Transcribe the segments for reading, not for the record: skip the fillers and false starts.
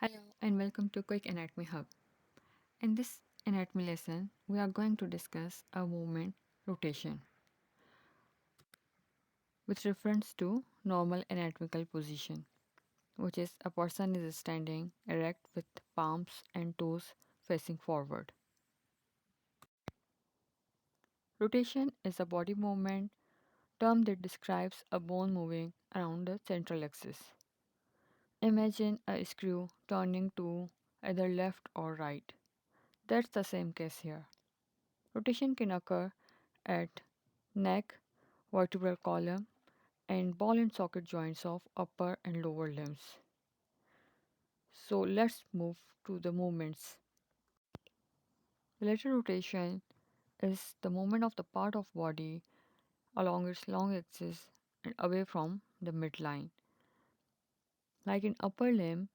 Hello and welcome to Quick Anatomy Hub. In this anatomy lesson, we are going to discuss a movement rotation with reference to normal anatomical position, which is a person is standing erect with palms and toes facing forward. Rotation is a body movement term that describes a bone moving around the central axis. Imagine a screw turning to either left or right. That's the same case here. Rotation can occur at neck, vertebral column, and ball and socket joints of upper and lower limbs. So let's move to the movements. The lateral rotation is the movement of the part of body along its long axis and away from the midline. Like in upper limb,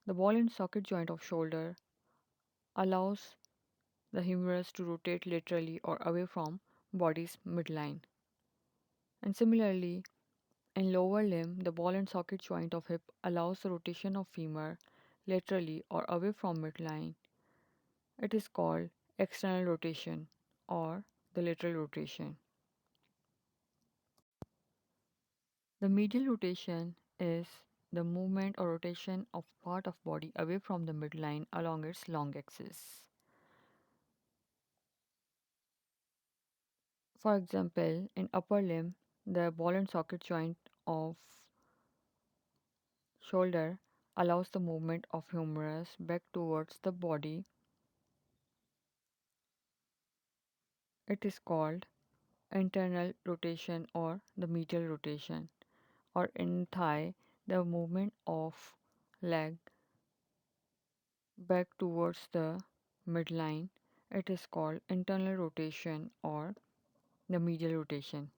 the ball and socket joint of shoulder allows the humerus to rotate laterally or away from body's midline. And similarly, in lower limb, the ball and socket joint of hip allows the rotation of femur laterally or away from midline. It is called external rotation or the lateral rotation. The medial rotation is the movement or rotation of part of body away from the midline along its long axis. For example, in upper limb, the ball and socket joint of shoulder allows the movement of humerus back towards the body. It is called internal rotation or the medial rotation. Or in thigh, the movement of leg back towards the midline. It is called internal rotation or the medial rotation.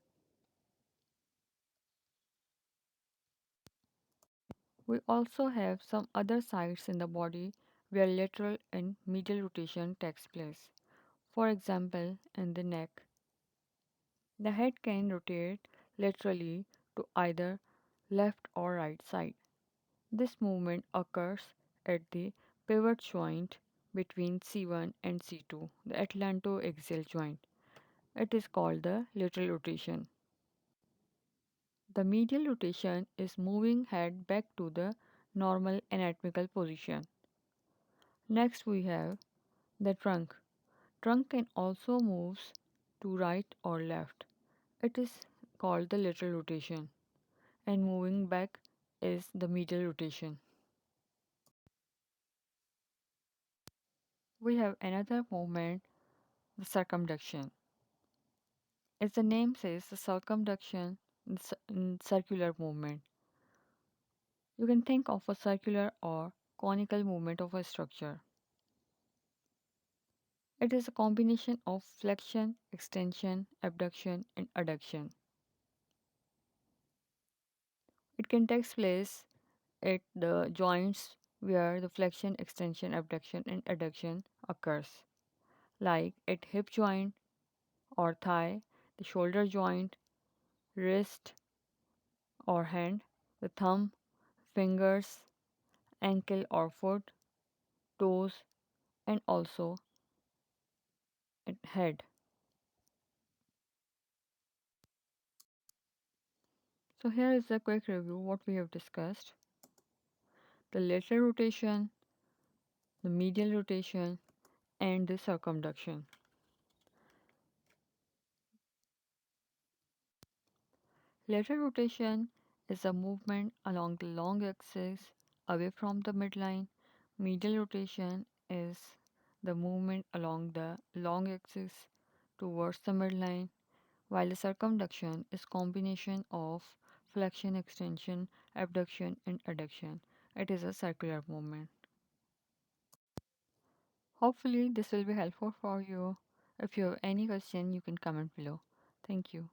We also have some other sites in the body where lateral and medial rotation takes place. For example, in the neck, the head can rotate laterally to either left or right side. This movement occurs at the pivot joint between C1 and C2, the atlantoaxial joint. It is called the lateral rotation. The medial rotation is moving head back to the normal anatomical position. Next we have the trunk. Trunk can also move to right or left. It is called the lateral rotation, and moving back is the medial rotation. We have another movement, the circumduction. As the name says, the circumduction is circular movement. You can think of a circular or conical movement of a structure. It is a combination of flexion, extension, abduction, and adduction. It can take place at the joints where the flexion, extension, abduction, and adduction occurs, like at hip joint or thigh, the shoulder joint, wrist or hand, the thumb, fingers, ankle or foot, toes, and also at head. So here is a quick review what we have discussed. The lateral rotation, the medial rotation, and the circumduction. Lateral rotation is a movement along the long axis away from the midline. Medial rotation is the movement along the long axis towards the midline, while the circumduction is combination of flexion, extension, abduction, and adduction. It is a circular movement. Hopefully this will be helpful for you. If you have any question, you can comment below. Thank you.